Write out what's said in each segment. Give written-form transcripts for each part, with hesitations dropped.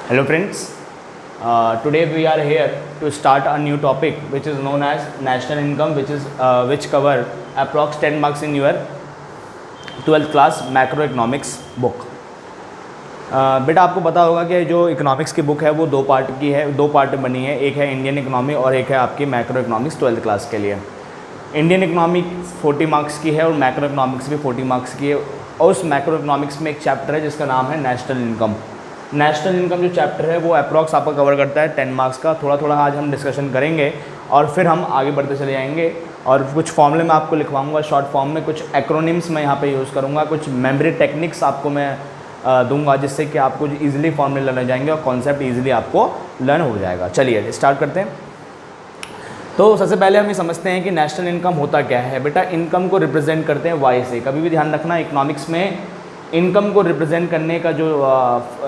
Hello friends, today we are here to start a new topic which is known as national income, which cover approx 10 marks in your 12th class macroeconomics book. बेटा आपको पता होगा कि जो economics की book है वो दो पार्ट में बनी है। एक है इंडियन इकोनॉमी और एक है आपकी मैक्रो इकोनॉमिक्स 12th क्लास के लिए। इंडियन इकोनॉमी 40 मार्क्स की है और मैक्रो इकोनॉमिक्स भी 40 मार्क्स की है। और उस मैक्रो इकोनॉमिक्स में एक चैप्टर है जिसका नाम है नेशनल इनकम। नेशनल इनकम जो चैप्टर है वो अप्रॉक्स आपका कवर करता है 10 मार्क्स का। थोड़ा थोड़ा आज हम डिस्कशन करेंगे और फिर हम आगे बढ़ते चले जाएंगे। और कुछ फॉर्मूले मैं आपको लिखवाऊंगा शॉर्ट फॉर्म में, कुछ एक्रोनिम्स मैं यहाँ पे यूज़ करूँगा, कुछ मेमोरी टेक्निक्स आपको मैं दूंगा जिससे कि आपको ईजिली फॉर्मूले लर्न हो जाएंगे और कॉन्सेप्ट ईजिली आपको लर्न हो जाएगा। चलिए स्टार्ट करते हैं। तो सबसे पहले हम ये समझते हैं कि नेशनल इनकम होता क्या है। बेटा इनकम को रिप्रेजेंट करते हैं वाई से। कभी भी ध्यान रखना इकोनॉमिक्स में इनकम को रिप्रेजेंट करने का जो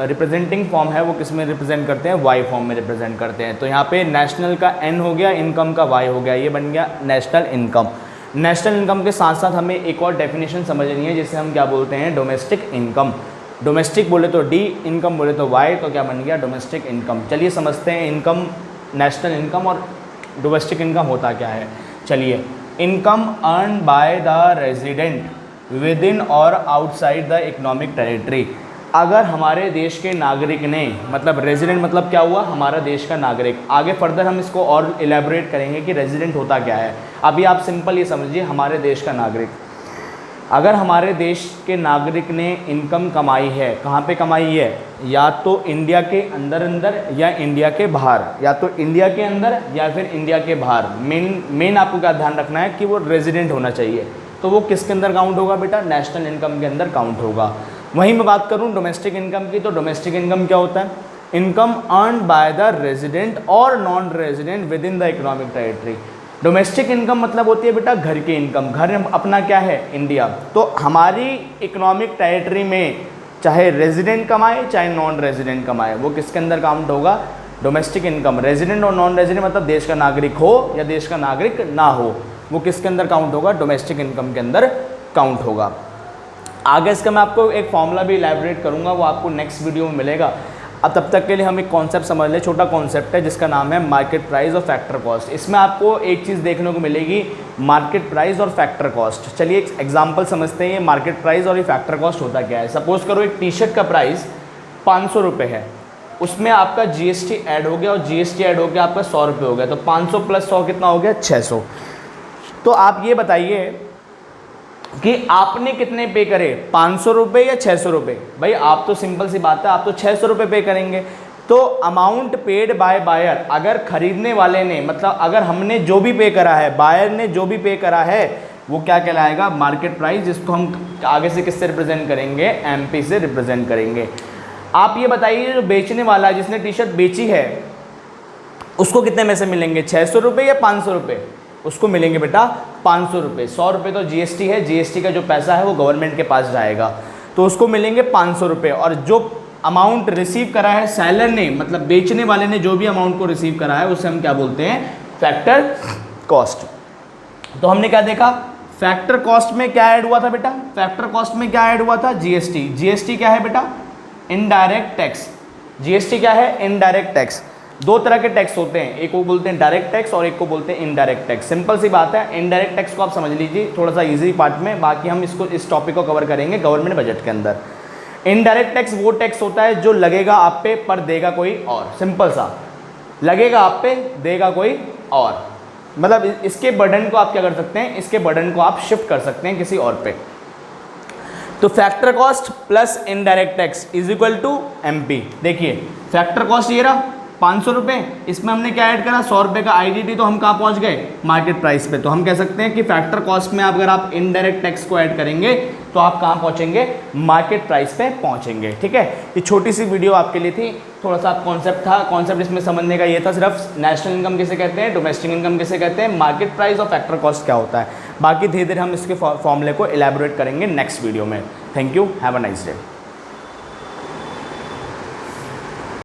रिप्रेजेंटिंग फॉर्म है वो किस में रिप्रेजेंट करते हैं, वाई फॉर्म में रिप्रेजेंट करते हैं। तो यहाँ पे नेशनल का एन हो गया, इनकम का वाई हो गया, ये बन गया नेशनल इनकम। नेशनल इनकम के साथ साथ हमें एक और डेफिनेशन समझनी है जिसे हम क्या बोलते हैं, डोमेस्टिक इनकम। डोमेस्टिक बोले तो डी, इनकम बोले तो वाई, तो क्या बन गया डोमेस्टिक इनकम। चलिए समझते हैं इनकम, नेशनल इनकम और डोमेस्टिक इनकम होता क्या है। चलिए, income earn by the resident with in और आउटसाइड द इकोनॉमिक टेरिटरी। अगर हमारे देश के नागरिक ने, मतलब रेजिडेंट मतलब क्या हुआ, हमारा देश का नागरिक। आगे फर्दर हम इसको और इलेबोरेट करेंगे कि रेजिडेंट होता क्या है। अभी आप सिंपल ये समझिए, हमारे देश का नागरिक, अगर हमारे देश के नागरिक ने इनकम कमाई है, कहाँ पे कमाई है, या तो इंडिया के अंदर या इंडिया के बाहर, या तो इंडिया के अंदर या फिर इंडिया के बाहर। मेन आपको क्या ध्यान रखना है कि वो रेजिडेंट होना चाहिए। तो वो किसके अंदर काउंट होगा बेटा, नेशनल इनकम के अंदर काउंट होगा। वहीं मैं बात करूँ डोमेस्टिक इनकम की, तो डोमेस्टिक इनकम क्या होता है, income earn by the resident और non resident within the economic territory. Domestic income मतलब होती है बेटा घर की इनकम। घर अपना क्या है, इंडिया। तो हमारी इकोनॉमिक टेरिटरी में चाहे रेजिडेंट कमाए चाहे नॉन रेजिडेंट कमाए, वो किसके अंदर काउंट होगा, डोमेस्टिक इनकम। रेजिडेंट और नॉन रेजिडेंट मतलब देश का नागरिक हो या देश का नागरिक ना हो, वो किसके अंदर काउंट होगा, डोमेस्टिक इनकम के अंदर काउंट होगा। आगे इसका मैं आपको एक फॉर्मूला भी इलैबोरेट करूँगा, वो आपको नेक्स्ट वीडियो में मिलेगा। अब तब तक के लिए हम एक कॉन्सेप्ट समझ लें, छोटा कॉन्सेप्ट है जिसका नाम है मार्केट प्राइस और फैक्टर कॉस्ट। इसमें आपको एक चीज़ देखने को मिलेगी, मार्केट प्राइस और फैक्टर कॉस्ट। चलिए एक एग्जांपल समझते हैं, ये मार्केट प्राइस और ये फैक्टर कॉस्ट होता क्या है। सपोज करो एक टी शर्ट का प्राइस 500 रुपये है, उसमें आपका जीएसटी ऐड हो गया और जीएसटी ऐड हो गया आपका 100 रुपये हो गया, तो 500 प्लस 100 कितना हो गया, 600। तो आप ये बताइए कि आपने कितने पे करे, 500 रुपये या 600 रुपये। भाई आप तो सिंपल सी बात है, आप तो 600 रुपये पे करेंगे। तो अमाउंट पेड बाय बायर, अगर खरीदने वाले ने, मतलब अगर हमने जो भी पे करा है, बायर ने जो भी पे करा है, वो क्या कहलाएगा, मार्केट प्राइस, जिसको हम आगे से किससे रिप्रेजेंट करेंगे, एमपी से रिप्रेजेंट करेंगे। आप ये बताइए जो बेचने वाला, जिसने टी शर्ट बेची है, उसको कितने में से मिलेंगे, 600 रुपये या 500 रुपये। उसको मिलेंगे बेटा 500 रुपये। 100 रुपये तो जीएसटी है, जीएसटी का जो पैसा है वो गवर्नमेंट के पास जाएगा, तो उसको मिलेंगे 500 रुपये। और जो अमाउंट रिसीव करा है सेलर ने, मतलब बेचने वाले ने जो भी अमाउंट को रिसीव करा है, उसे हम क्या बोलते हैं, फैक्टर कॉस्ट। तो हमने क्या देखा, फैक्टर कॉस्ट में क्या ऐड हुआ था बेटा, फैक्टर कॉस्ट में क्या ऐड हुआ था, जीएसटी। जीएसटी क्या है बेटा, इनडायरेक्ट टैक्स। जीएसटी क्या है, इनडायरेक्ट टैक्स। दो तरह के टैक्स होते हैं, एक को बोलते हैं डायरेक्ट टैक्स और एक को बोलते हैं इनडायरेक्ट टैक्स। सिंपल सी बात है, इनडायरेक्ट टैक्स को आप समझ लीजिए थोड़ा सा इजी पार्ट में, बाकी हम इस टॉपिक को कवर करेंगे गवर्नमेंट बजट के अंदर। इनडायरेक्ट टैक्स वो टैक्स होता है जो लगेगा आप पे पर देगा कोई और। सिंपल सा, लगेगा आप पे देगा कोई और, मतलब इसके बर्डन को आप क्या कर सकते हैं, इसके बर्डन को आप शिफ्ट कर सकते हैं किसी और पे। तो factor cost plus indirect tax is equal to MP. देखिए फैक्टर कॉस्ट ये रहा 500 रुपये, इसमें हमने क्या ऐड करा, 100 रुपये का आईडीटी, तो हम कहाँ पहुँच गए, मार्केट प्राइस पे। तो हम कह सकते हैं कि फैक्टर कॉस्ट में अगर आप इनडायरेक्ट टैक्स को ऐड करेंगे तो आप कहाँ पहुँचेंगे, मार्केट प्राइस पे पहुँचेंगे। ठीक है, ये छोटी सी वीडियो आपके लिए थी, थोड़ा सा कॉन्सेप्ट था। कॉन्सेप्ट इसमें समझने का ये था सिर्फ, नेशनल इनकम किसे कहते हैं, डोमेस्टिक इनकम किसे कहते हैं, मार्केट प्राइस और फैक्टर कॉस्ट क्या होता है। बाकी धीरे धीरे हम इसके फॉर्मूले को इलेबोरेट करेंगे नेक्स्ट वीडियो में। Thank you, have a nice day.